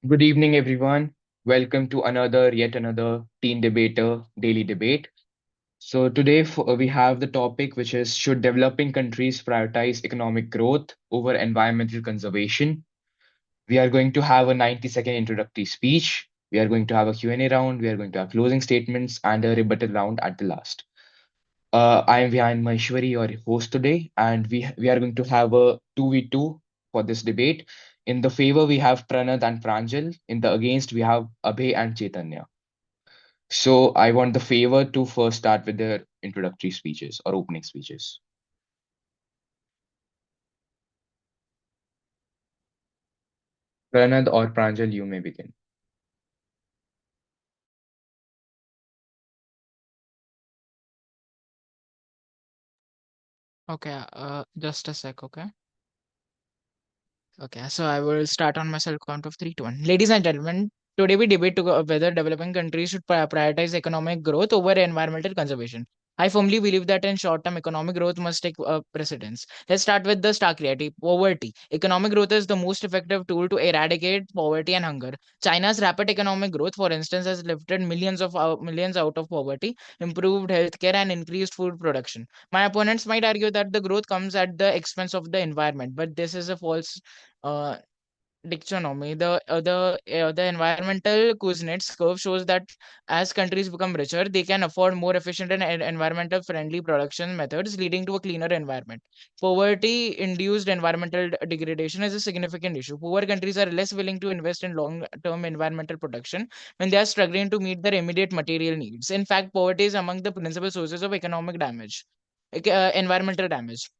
Good evening, everyone. Welcome to yet another Teen Debater Daily Debate. So today we have the topic which is should developing countries prioritize economic growth over environmental conservation? We are going to have a 90-second introductory speech. We are going to have a Q&A round. We are going to have closing statements and a rebuttal round at the last. I am Vihan Maheshwari, your host today, and we are going to have a 2v2 for this debate. In the favor, we have Pranad and Pranjal. In the against, we have Abhay and Chaitanya. So I want the favor to first start with their introductory speeches or opening speeches. Pranad or Pranjal, you may begin. Okay, just a sec, okay? Okay, so I will start on my self count of 3 to 1. Ladies and gentlemen, today we debate whether developing countries should prioritize economic growth over environmental conservation. I firmly believe that in short term, economic growth must take precedence. Let's start with the stark reality poverty. Economic growth is the most effective tool to eradicate poverty and hunger. China's rapid economic growth, for instance, has lifted millions out of poverty, improved healthcare, and increased food production. My opponents might argue that the growth comes at the expense of the environment, but this is a false uh, dichotomy. The environmental Kuznets curve shows that as countries become richer, they can afford more efficient and environmental friendly production methods, leading to a cleaner environment. Poverty induced environmental degradation is a significant issue. Poor countries are less willing to invest in long term environmental protection when they are struggling to meet their immediate material needs. In fact, poverty is among the principal sources of economic damage, environmental damage.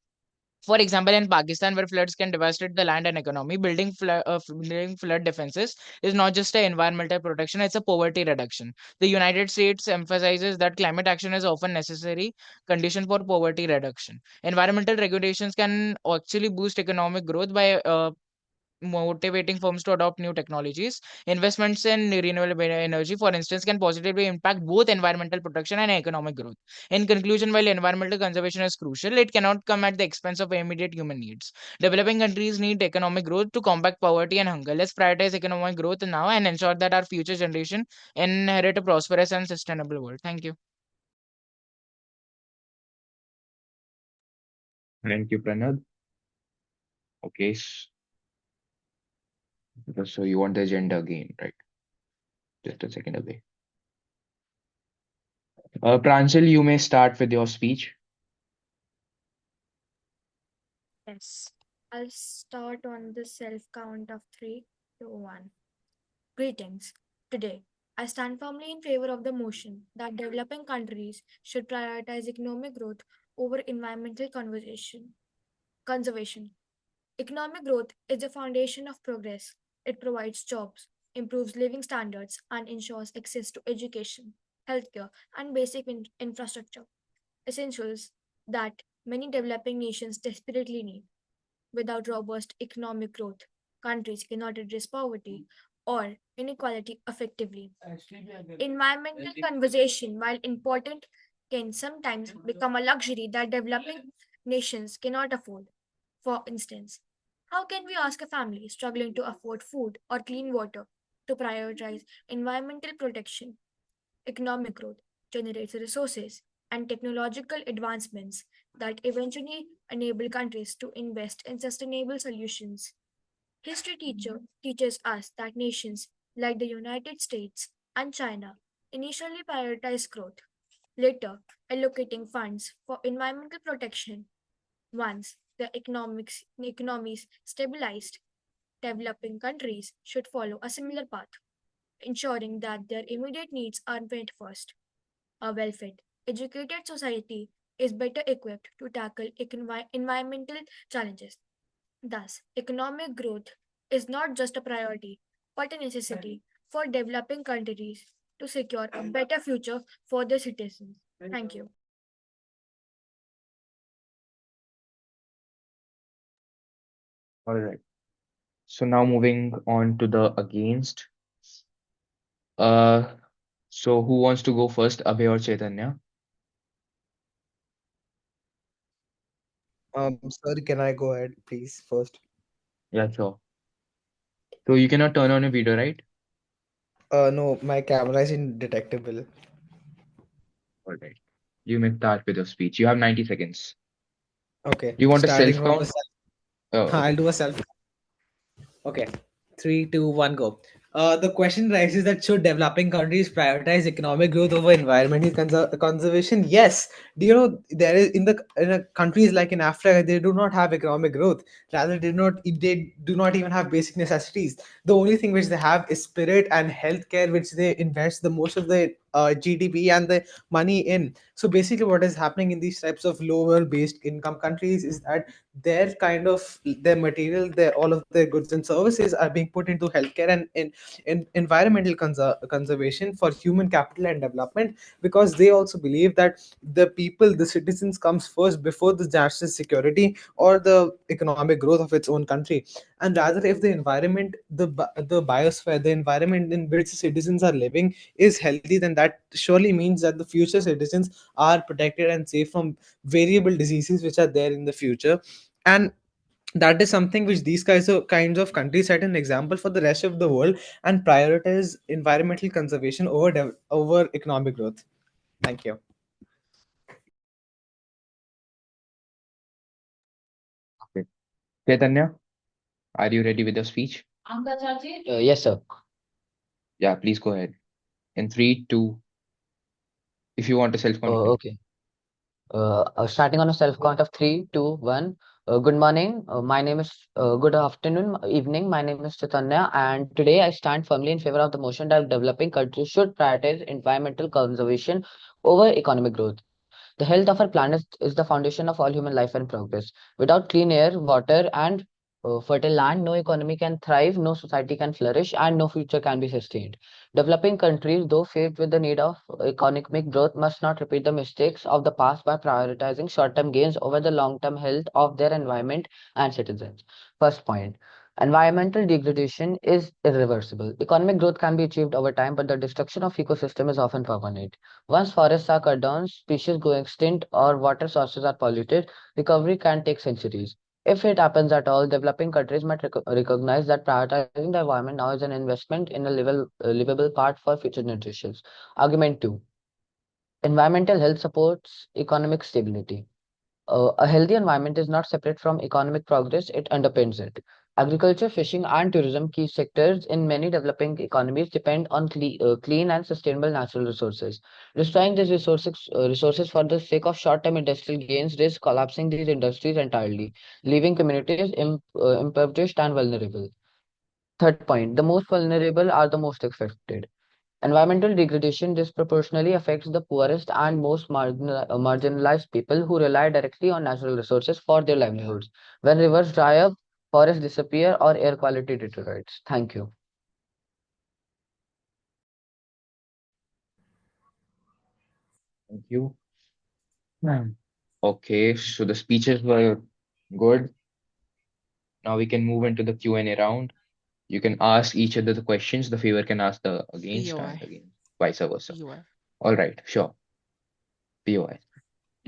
For example, in Pakistan, where floods can devastate the land and economy, building flood defenses is not just an environmental protection, it's a poverty reduction. The United States emphasizes that climate action is often necessary condition for poverty reduction. Environmental regulations can actually boost economic growth by motivating firms to adopt new technologies. Investments in renewable energy, for instance, can positively impact both environmental protection and economic growth. In conclusion, while environmental conservation is crucial, it cannot come at the expense of immediate human needs. Developing countries need economic growth to combat poverty and hunger. Let's prioritize economic growth now and ensure that our future generation inherit a prosperous and sustainable world. Thank you. Thank you, Pranad. Okay, so you want the agenda again, right? Just a second away. Pranjal, you may start with your speech. Yes, I'll start on the self count of 3, 2, 1. Greetings. Today, I stand firmly in favor of the motion that developing countries should prioritize economic growth over environmental conservation. Economic growth is the foundation of progress. It provides jobs, improves living standards, and ensures access to education, healthcare, and basic infrastructure, essentials that many developing nations desperately need. Without robust economic growth, countries cannot address poverty or inequality effectively. Environmental conservation, while important, can sometimes become a luxury that developing nations cannot afford. For instance, how can we ask a family struggling to afford food or clean water to prioritize environmental protection? Economic growth generates resources and technological advancements that eventually enable countries to invest in sustainable solutions. History teacher teaches us that nations like the United States and China initially prioritized growth, later allocating funds for environmental protection. Once the economies stabilized, developing countries should follow a similar path, ensuring that their immediate needs are met first. A well fed, educated society is better equipped to tackle environmental challenges. Thus, economic growth is not just a priority, but a necessity for developing countries to secure a better future for their citizens. Thank you. All right. So now moving on to the against. Uh, so who wants to go first, Abhay or Chaitanya? Sir, can I go ahead, please, first? Yeah, sure. So you cannot turn on a video, right? No, my camera is indetectable. All right. You may start with your speech. You have 90 seconds. Okay, You want a starting self from the count? self. Oh, I'll okay. do a self. Okay, three, two, one, go. The question rises that should developing countries prioritize economic growth over environmental conservation? Yes. Do you know there is in a countries like in Africa they do not have economic growth. Rather, they do not even have basic necessities. The only thing which they have is spirit and healthcare, which they invest the most of the GDP and the money in. So basically, what is happening in these types of lower based income countries is that their material, their all of their goods and services are being put into healthcare and in environmental conservation for human capital and development, because they also believe that the citizens comes first before the national security or the economic growth of its own country. And rather, if the environment, the biosphere, the environment in which the citizens are living is healthy, then that surely means that the future citizens are protected and safe from variable diseases which are there in the future. And that is something which these kinds of countries set an example for the rest of the world and prioritize environmental conservation over economic growth. Thank you. Okay. Chaitanya, are you ready with your speech? Yes, sir. Yeah, please go ahead. In three, two, if you want a self count, you can. Okay. Starting on a self count of three, two, one. Good morning. My name is Good afternoon, evening. My name is Chaitanya, and today I stand firmly in favor of the motion that developing countries should prioritize environmental conservation over economic growth. The health of our planet is the foundation of all human life and progress. Without clean air, water, and fertile land, no economy can thrive, no society can flourish, and no future can be sustained. Developing countries, though faced with the need of economic growth, must not repeat the mistakes of the past by prioritizing short term gains over the long term health of their environment and citizens. First point. Environmental degradation is irreversible. Economic growth can be achieved over time, but the destruction of ecosystem is often permanent. Once forests are cut down, species go extinct, or water sources are polluted, recovery can take centuries. If it happens at all, developing countries might recognize that prioritizing the environment now is an investment in a livable part for future generations. Argument 2. Environmental health supports economic stability. A healthy environment is not separate from economic progress, it underpins it. Agriculture, fishing, and tourism, key sectors in many developing economies, depend on clean and sustainable natural resources. Destroying these resources for the sake of short term industrial gains risk collapsing these industries entirely, leaving communities impoverished and vulnerable. Third point, the most vulnerable are the most affected. Environmental degradation disproportionately affects the poorest and most marginalized people who rely directly on natural resources for their livelihoods. When rivers dry up, forests disappear, or air quality deteriorates. Thank you. Thank you. Hmm. Okay, so the speeches were good. Now we can move into the Q&A round. You can ask each other the questions. The favor can ask the against and POI. again, vice versa. POI. All right, sure. POI.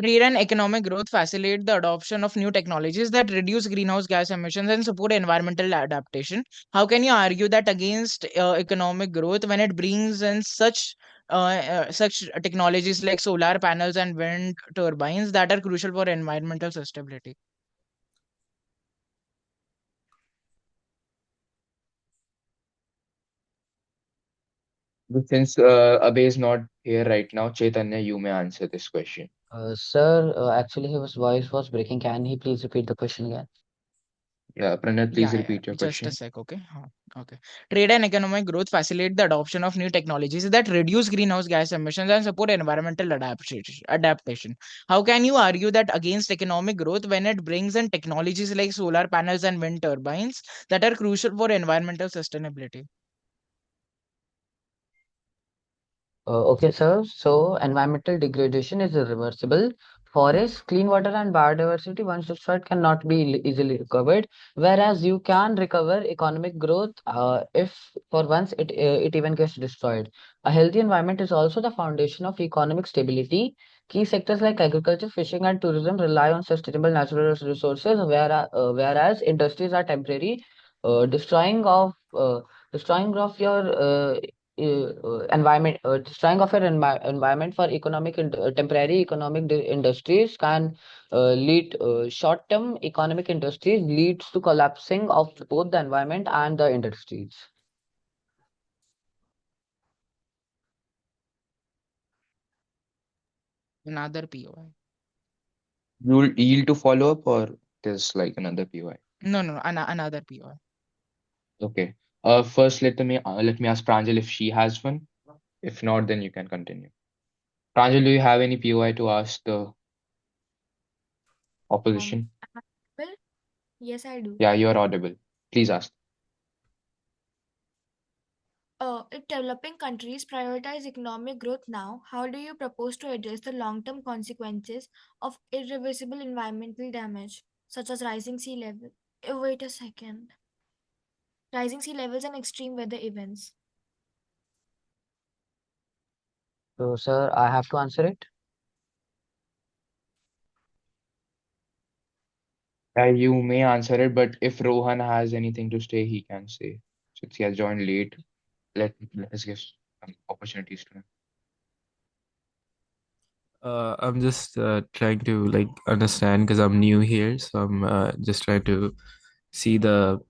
Trade and economic growth facilitate the adoption of new technologies that reduce greenhouse gas emissions and support environmental adaptation. How can you argue that against economic growth when it brings in such technologies like solar panels and wind turbines that are crucial for environmental sustainability? But since Abhay is not here right now, Chaitanya, you may answer this question. Sir, actually, his voice was breaking. Can he please repeat the question again? Yeah, Pranath, please Yeah, repeat your just a question. sec, okay. Okay. Trade and economic growth facilitate the adoption of new technologies that reduce greenhouse gas emissions and support environmental adaptation. How can you argue that against economic growth when it brings in technologies like solar panels and wind turbines that are crucial for environmental sustainability? Okay, sir. So, environmental degradation is irreversible. Forests, clean water, and biodiversity, once destroyed, cannot be easily recovered. Whereas you can recover economic growth if, for once, it even gets destroyed. A healthy environment is also the foundation of economic stability. Key sectors like agriculture, fishing, and tourism rely on sustainable natural resources, whereas industries are temporary. destroying of your environment, destroying of your environment for temporary economic industries can lead short-term economic industries leads to collapsing of both the environment and the industries. Another POI. You'll yield to follow up, or there's like another PY? No, another POI. Okay. First let me ask Pranjal if she has one. If not, then you can continue. Pranjal, do you have any POI to ask the opposition? Am I audible? Yes, I do. Yeah, you're audible. Please ask. If developing countries prioritize economic growth now, how do you propose to address the long-term consequences of irreversible environmental damage, such as rising sea level? Wait a second. Rising sea levels and extreme weather events. So, sir, I have to answer it. You may answer it, but if Rohan has anything to say, he can say. Since he has joined late, let us give some opportunities to him. I'm just trying to like understand because I'm new here, so I'm just trying to see the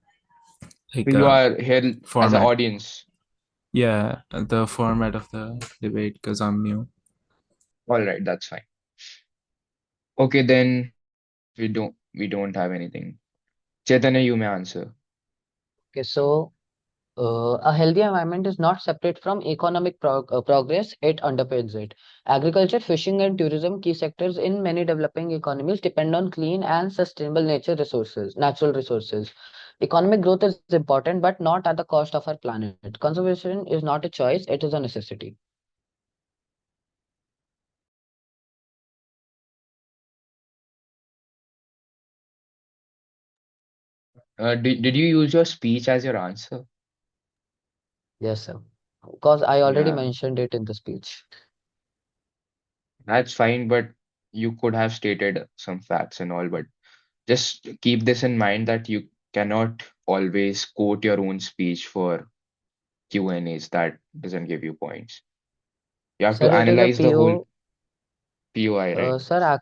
So like you are here as an format. audience. Yeah, the format of the debate because I'm new. All right, that's fine. Okay, then we don't have anything. Chaitanya, you may answer. Okay, so a healthy environment is not separate from economic progress, it underpins it. Agriculture, fishing, and tourism, key sectors in many developing economies, depend on clean and sustainable natural resources. Economic growth is important, but not at the cost of our planet. Conservation is not a choice, it is a necessity. Did you use your speech as your answer? Yes, sir. Because I already Yeah, mentioned it in the speech. that's fine, but you could have stated some facts and all, but just keep this in mind that you cannot always quote your own speech for Q&As. That doesn't give you points. You have to Sir, it is a analyze the whole PO. POI, right? Sir,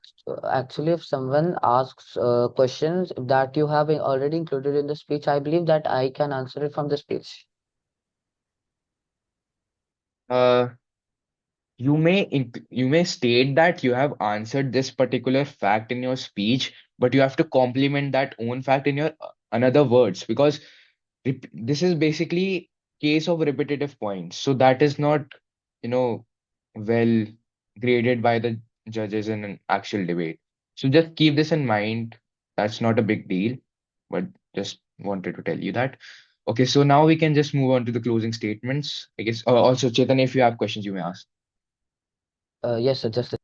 actually, if someone asks questions that you have already included in the speech, I believe that I can answer it from the speech. Uh, you may state that you have answered this particular fact in your speech, but you have to complement that own fact in your another words, because this is basically case of repetitive points. So that is not, well graded by the judges in an actual debate. So just keep this in mind. That's not a big deal, but just wanted to tell you that. Okay, so now we can just move on to the closing statements. I guess also Chetan, if you have questions, you may ask. Yes, sir, just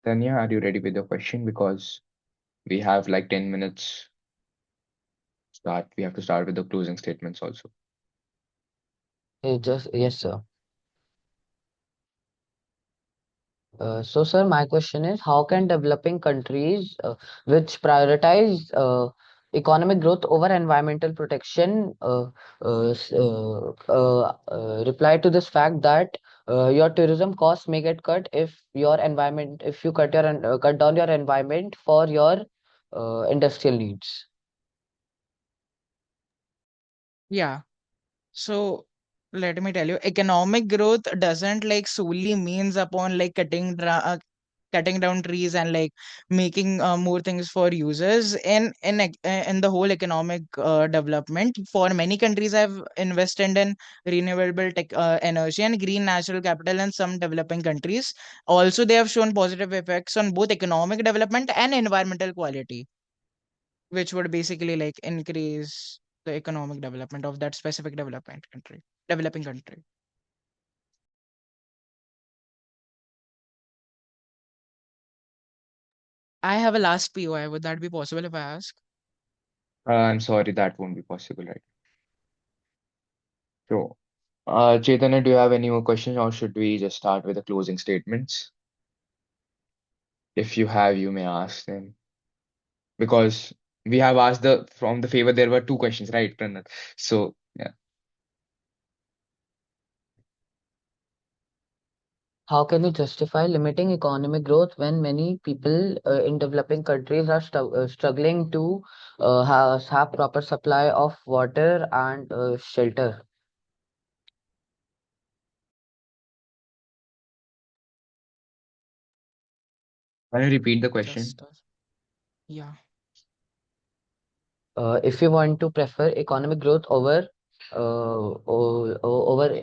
Tanya, are you ready with your question? Because we have like 10 minutes start. We have to start with the closing statements also. yes, sir. So, sir, my question is, how can developing countries which prioritize economic growth over environmental protection reply to this fact that your tourism costs may get cut if you cut down your environment for your industrial needs? Yeah. So let me tell you, economic growth doesn't like solely means upon like cutting down trees and like making more things for users in the whole economic development. For many countries have invested in renewable tech energy and green natural capital in some developing countries. Also, they have shown positive effects on both economic development and environmental quality. which would basically like increase the economic development of that specific developing country. I have a last POI. Would that be possible if I ask? I'm sorry, that won't be possible, right? So, Chaitanya, do you have any more questions, or should we just start with the closing statements? If you have, you may ask them. Because we have asked from the favor, there were two questions, right, Pranat? So, yeah. How can you justify limiting economic growth when many people in developing countries are struggling to have proper supply of water and shelter? Can you repeat the question? Just yeah. If you want to prefer economic growth over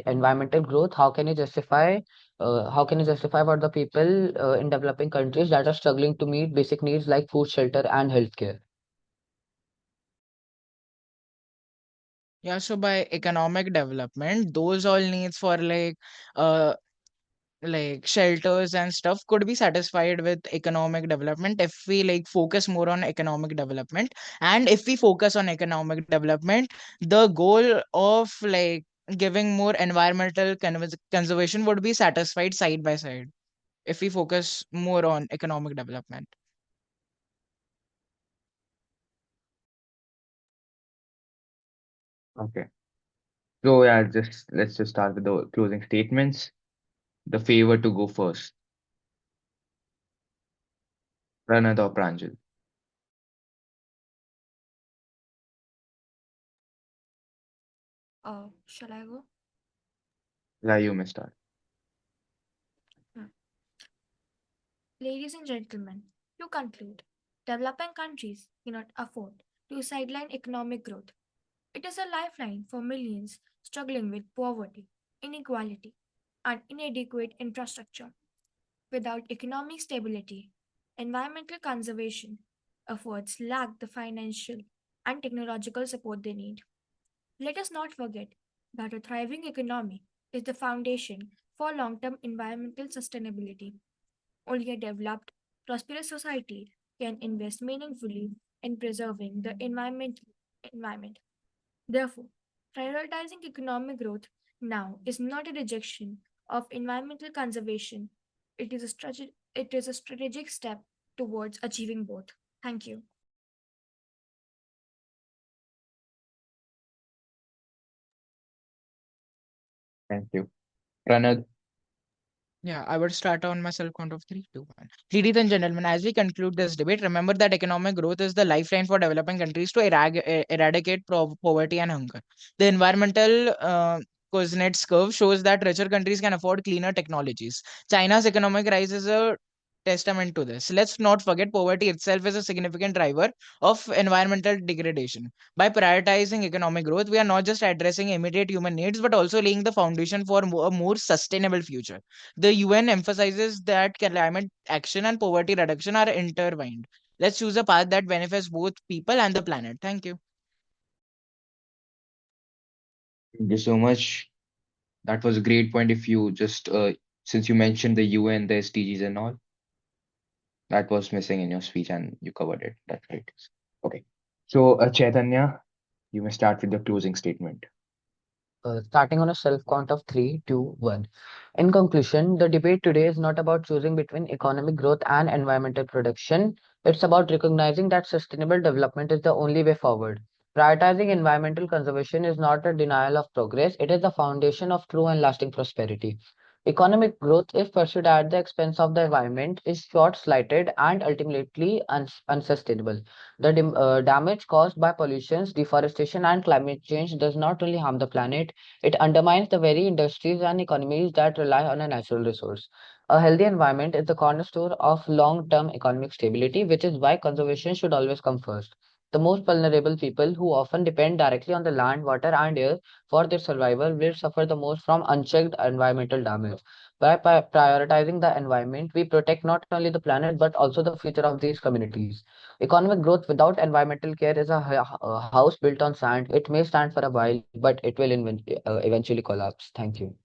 environmental growth, how can you justify for the people in developing countries that are struggling to meet basic needs like food, shelter, and healthcare? Yeah, so by economic development, those all needs for uh like shelters and stuff could be satisfied with economic development if we like focus more on economic development. And if we focus on economic development, the goal of like giving more environmental conservation would be satisfied side by side if we focus more on economic development. Okay. So, yeah, let's just start with the closing statements. The favor to go first. Pranat or Pranjal? Shall I go? Yeah, you may start. Hmm. Ladies and gentlemen, to conclude, developing countries cannot afford to sideline economic growth. It is a lifeline for millions struggling with poverty, inequality, and inadequate infrastructure. Without economic stability, environmental conservation efforts lack the financial and technological support they need. Let us not forget that a thriving economy is the foundation for long term environmental sustainability. Only a developed, prosperous society can invest meaningfully in preserving the environment. Therefore, prioritizing economic growth now is not a rejection of environmental conservation. It is a strategic step towards achieving both. Thank you. Thank you. Pranat, Yeah, I would start on my self count of three, two, one. Ladies and gentlemen, as we conclude this debate, remember that economic growth is the lifeline for developing countries to eradicate poverty and hunger. The environmental Kuznets curve shows that richer countries can afford cleaner technologies. China's economic rise is a testament to this. Let's not forget poverty itself is a significant driver of environmental degradation. By prioritizing economic growth, we are not just addressing immediate human needs, but also laying the foundation for a more sustainable future. The UN emphasizes that climate action and poverty reduction are intertwined. Let's choose a path that benefits both people and the planet. Thank you. thank you so much. That was a great point. If you just, since you mentioned the UN, the SDGs and all, that was missing in your speech and you covered it. That's great. Okay. So, Chaitanya, you may start with the closing statement. Starting on a self count of three, two, one. In conclusion, the debate today is not about choosing between economic growth and environmental protection. It's about recognizing that sustainable development is the only way forward. Prioritizing environmental conservation is not a denial of progress, it is the foundation of true and lasting prosperity. Economic growth, if pursued at the expense of the environment, is short-sighted and ultimately unsustainable. The damage caused by pollutions, deforestation, and climate change does not only harm the planet, it undermines the very industries and economies that rely on a natural resource. A healthy environment is the cornerstone of long term economic stability, which is why conservation should always come first. The most vulnerable people who often depend directly on the land, water, and air for their survival will suffer the most from unchecked environmental damage. By prioritizing the environment, we protect not only the planet but also the future of these communities. Economic growth without environmental care is a house built on sand. It may stand for a while, but it will eventually collapse. Thank you.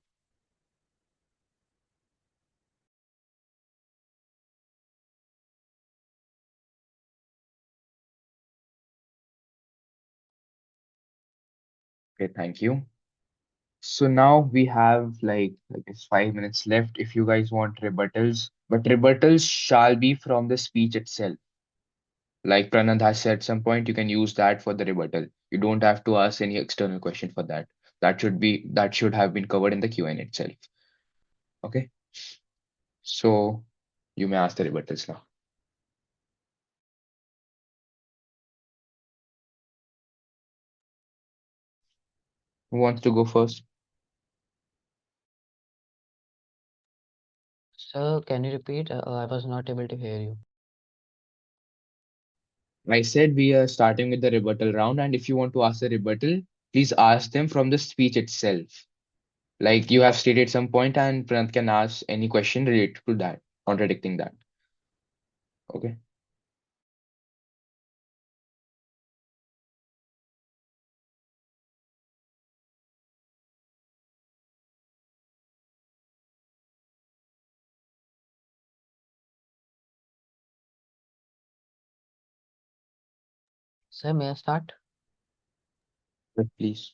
Okay, thank you. So now we have like I guess 5 minutes left if you guys want rebuttals, but rebuttals shall be from the speech itself. Like Pranand has said, some point you can use that for the rebuttal. You don't have to ask any external question for that. That should have been covered in the Q&A itself. Okay, so you may ask the rebuttals now. Who wants to go first? Sir, can you repeat? I was not able to hear you. I said we are starting with the rebuttal round, and if you want to ask the rebuttal, please ask them from the speech itself. Like you have stated some point, and Pranand can ask any question related to that, contradicting that. Okay. Sir, may I start? But please.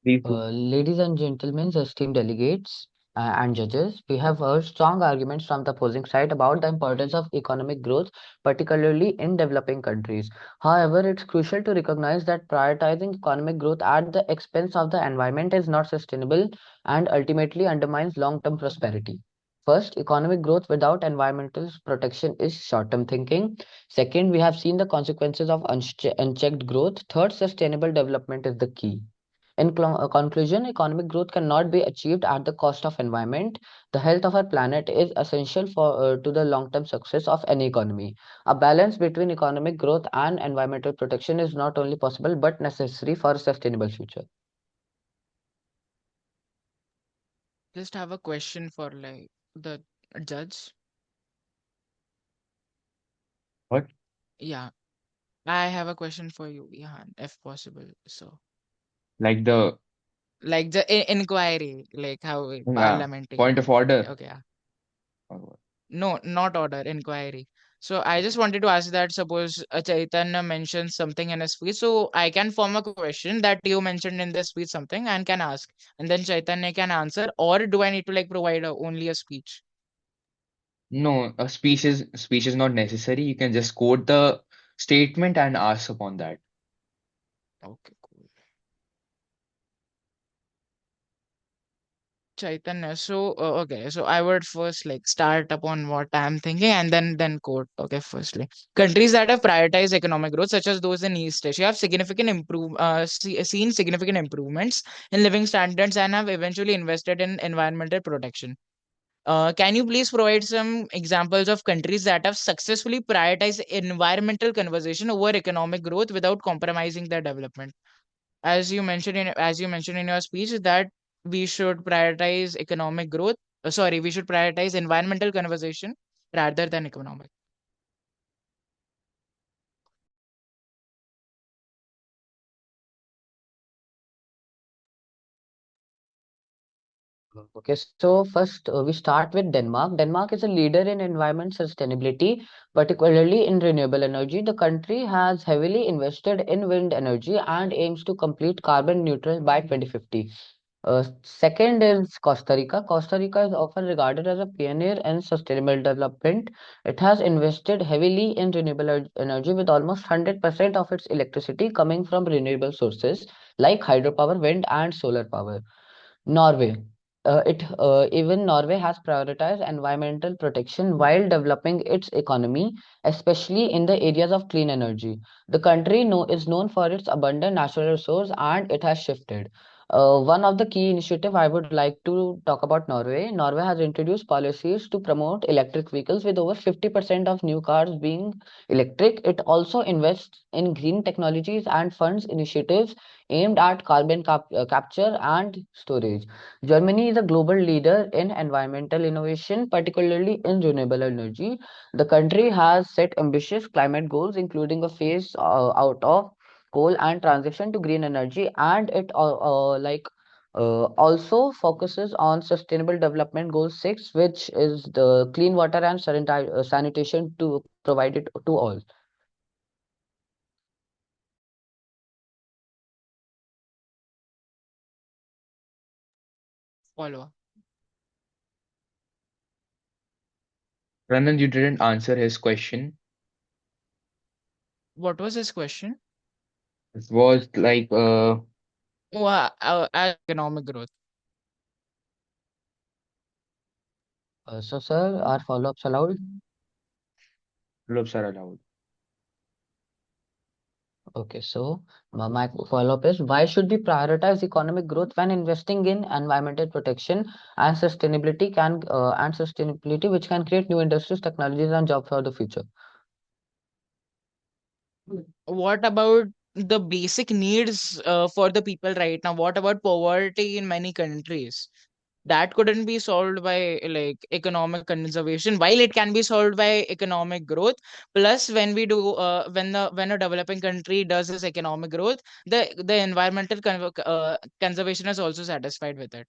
Please do. Ladies and gentlemen, esteemed delegates and judges, we have heard strong arguments from the opposing side about the importance of economic growth, particularly in developing countries. However, it's crucial to recognize that prioritizing economic growth at the expense of the environment is not sustainable and ultimately undermines long-term prosperity. First, economic growth without environmental protection is short-term thinking. Second, we have seen the consequences of unchecked growth. Third, sustainable development is the key. In conclusion, economic growth cannot be achieved at the cost of environment. The health of our planet is essential to the long-term success of any economy. A balance between economic growth and environmental protection is not only possible but necessary for a sustainable future. Just have a question for like the judge. What? Yeah, I have a question for you, Ihan, if possible. So, Like the like the inquiry, like how parliamenting. point of order. Okay, yeah. Or what? No, not order, inquiry. So I just wanted to ask that suppose Chaitanya mentions something in a speech, so I can form a question that you mentioned in the speech something and can ask, and then Chaitanya can answer, or do I need to like provide only a speech? No, a speech is not necessary. You can just quote the statement and ask upon that. Okay, cool. Chaitanya. So, okay. So I would first like start upon what I'm thinking and then quote. Okay, firstly, countries that have prioritized economic growth, such as those in East Asia, have seen significant improvements in living standards and have eventually invested in environmental protection. Can you please provide some examples of countries that have successfully prioritized environmental conservation over economic growth without compromising their development? As you mentioned in your speech that we should prioritize economic growth sorry, we should prioritize environmental conservation rather than economic. Okay, so first we start with Denmark. Denmark is a leader in environment sustainability, particularly in renewable energy. The country has heavily invested in wind energy and aims to complete carbon neutral by 2050. Second is Costa Rica. Costa Rica is often regarded as a pioneer in sustainable development. It has invested heavily in renewable energy with almost 100% of its electricity coming from renewable sources like hydropower, wind, and solar power. Norway. Even Norway has prioritized environmental protection while developing its economy, especially in the areas of clean energy. The country is known for its abundant natural resource and it has shifted. One of the key initiative I would like to talk about Norway. Norway has introduced policies to promote electric vehicles with over 50% of new cars being electric. It also invests in green technologies and funds initiatives aimed at carbon capture and storage. Germany is a global leader in environmental innovation, particularly in renewable energy. The country has set ambitious climate goals, including a phase out of coal and transition to green energy, and it also focuses on sustainable development goal 6, which is the clean water and sanitation to provide it to all. Follow. Ranan, you didn't answer his question. What was his question? It was like Oh, economic growth. So sir, are follow-ups allowed? loops are allowed. Okay, so my follow-up is, why should we prioritize economic growth when investing in environmental protection and sustainability, which can create new industries, technologies, and jobs for the future? What about the basic needs for the people right now? What about poverty in many countries? That couldn't be solved by like economic conservation, while it can be solved by economic growth. Plus, when we do when a developing country does this economic growth, the environmental conservation is also satisfied with it.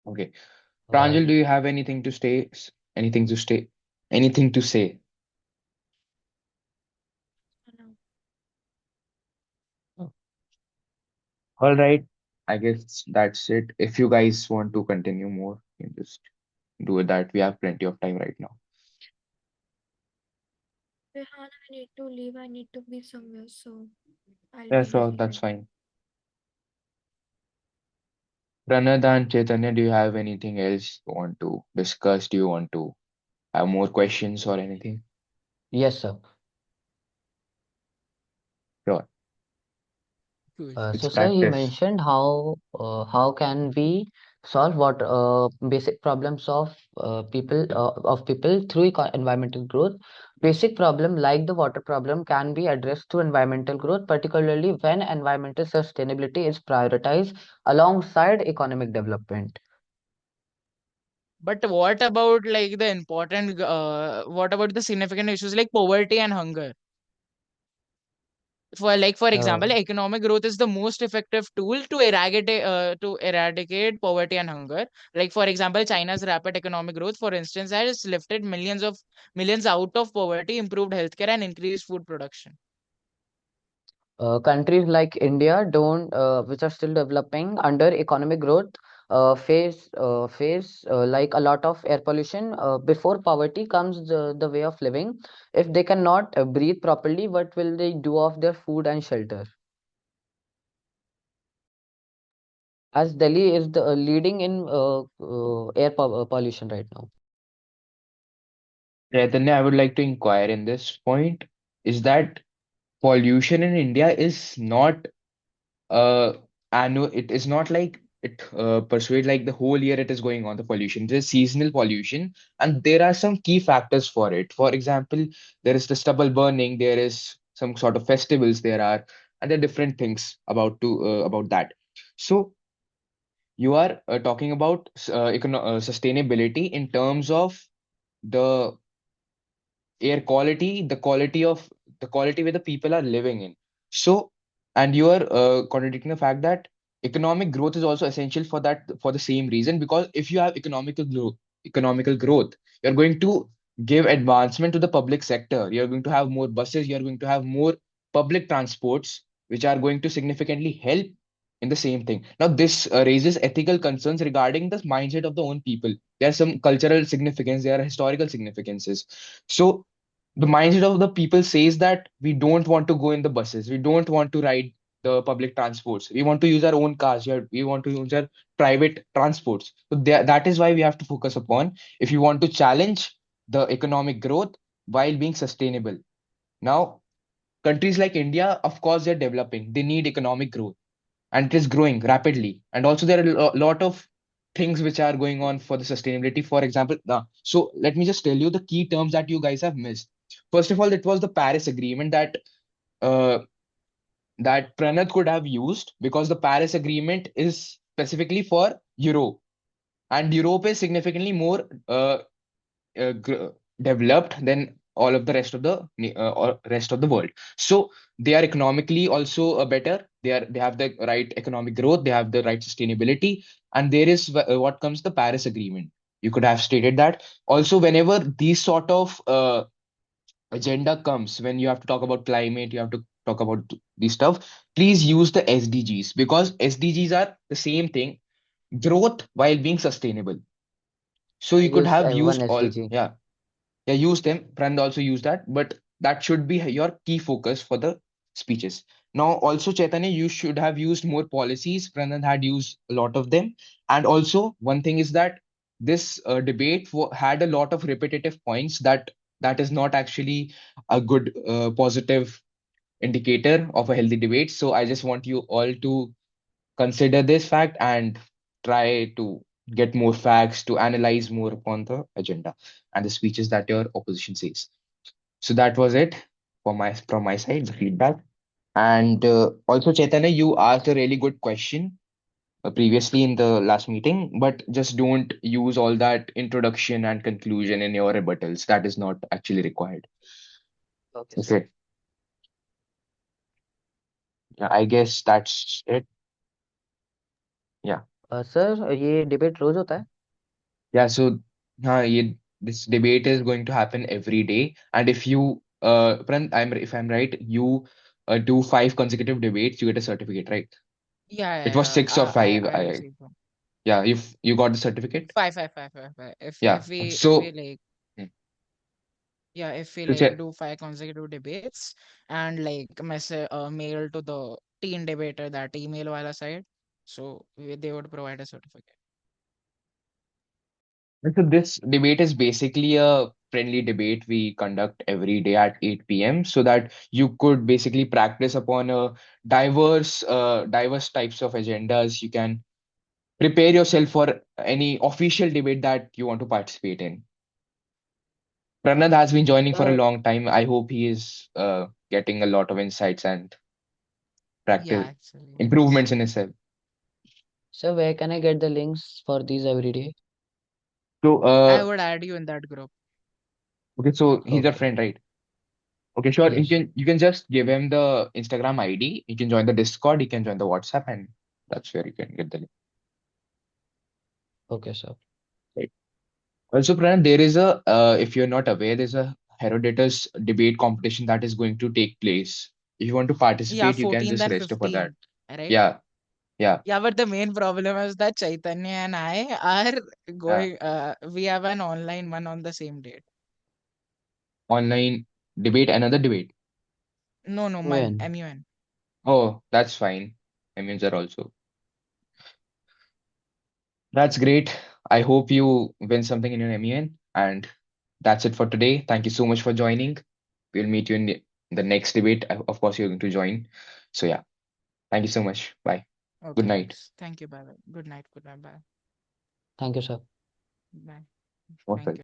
Okay. Uh, Pranjal, do you have anything to stay? Anything to stay? Anything to say? No. All right. I guess that's it. If you guys want to continue more, you can just do that. We have plenty of time right now. Rehan, I need to leave. I need to be somewhere, so I'll Yeah, be sure, busy that's then. fine. Pranad and Chaitanya, do you have anything else you want to discuss? Do you want to have more questions or anything? yes, sir. Sure. Cool. It's So, sir, you practice. mentioned how can we solve what basic problems of people through environmental growth. Basic problem like the water problem can be addressed through environmental growth, particularly when environmental sustainability is prioritized alongside economic development. But what about like the important what about the significant issues like poverty and hunger? For Uh, example, economic growth is the most effective tool to eradicate poverty and hunger. Like for example, China's rapid economic growth, for instance, has lifted millions out of poverty, improved healthcare, and increased food production. Countries like India don't, which are still developing under economic growth, face like a lot of air pollution. Before poverty comes the way of living. If they cannot breathe properly, what will they do of their food and shelter? As Delhi is the leading in pollution right now. Chaitanya, I would like to inquire in this point is that pollution in India is not uh annual. It is not like it persuade like the whole year it is going on the pollution. There's seasonal pollution, and there are some key factors for it. For example, there is the stubble burning, there is some sort of festivals there are, and there are different things about that. So you are talking about sustainability in terms of the air quality, the quality where the people are living in. So, and you are contradicting the fact that economic growth is also essential for that for the same reason, because if you have economical growth, you're going to give advancement to the public sector. You're going to have more buses, you're going to have more public transports, which are going to significantly help in the same thing. Now, this raises ethical concerns regarding the mindset of the own people. There are some cultural significance, there are historical significances. So the mindset of the people says that we don't want to go in the buses, we don't want to ride the public transports, we want to use our own cars, we want to use our private transports. So that is why we have to focus upon, if you want to challenge the economic growth while being sustainable. Now, countries like India, of course, they're developing. They need economic growth, and it is growing rapidly. And also, there are a lot of things which are going on for the sustainability. For example, so let me just tell you the key terms that you guys have missed. First of all, it was the Paris Agreement uh, that Pranath could have used, because the Paris Agreement is specifically for Europe, and Europe is significantly more uh, gr- developed than all of the rest of the world. So they are economically also better. They have the right economic growth. They have the right sustainability, and there is what comes the Paris Agreement. You could have stated that. Also, whenever these sort of agenda comes, when you have to talk about climate, you have to talk about these stuff. Please use the SDGs, because SDGs are the same thing: growth while being sustainable. So I you could use have one used all, SDG. yeah. Yeah, use them. Prand also use that, but that should be your key focus for the speeches. Now, also Chaitanya, you should have used more policies. Pranand had used a lot of them, and also one thing is that this debate had a lot of repetitive points that is not actually a good positive indicator of a healthy debate. So I just want you all to consider this fact and try to get more facts, to analyze more upon the agenda and the speeches that your opposition says. So that was it for from my side, the feedback. And also, Chaitanya, you asked a really good question previously in the last meeting, but just don't use all that introduction and conclusion in your rebuttals. That is not actually required. Okay, sir. Okay. Yeah, I guess that's it. Yeah. Sir, ये debate रोज होता है? Yeah, so this debate is going to happen every day. And if you, if I'm right, you do 5 consecutive debates, you get a certificate, right? Yeah, It was yeah, 6 or 5. I received one. Yeah, if you got the certificate. Five. Yeah. If we So, like, hmm, yeah, if we so like Chet- do 5 consecutive debates and like mail to the teen debater, that email wala side, so they would provide a certificate. so this debate is basically a friendly debate we conduct every day at 8 p.m. so that you could basically practice upon a diverse types of agendas. You can prepare yourself for any official debate that you want to participate in. Pranad has been joining for a Sir, long time. I hope he is getting a lot of insights and Yeah, practice actually, yes. improvements in himself. sir, where can I get the links for these every day? So, I would add you in that group. okay, so he's your Okay, friend, right? Okay, sure. You yes. can you can just give him the Instagram ID. You can join the Discord. You can join the WhatsApp, and that's where you can get the link. Okay, sir. Right. Also, Pranad, there is if you're not aware, there's a Herodotus debate competition that is going to take place. If you want to Yeah, participate, you can 14th just and register for that. 15th, right? Yeah, yeah, Yeah, but the main problem is that Chaitanya and I are yeah. going, we have an online one on the same date. Online debate, another debate. No, mine, MUN. MUN. Oh, that's fine. Emirs are also. That's great. I hope you win something in your MEN. And that's it for today. Thank you so much for joining. We'll meet you in the next debate. Of course, you're going to join. So, yeah, thank you so much. Bye. Good Okay, night. guys. Thank you. Bye bye. Good night. Goodbye. Bye. Thank you, sir. Bye. Most Thank you.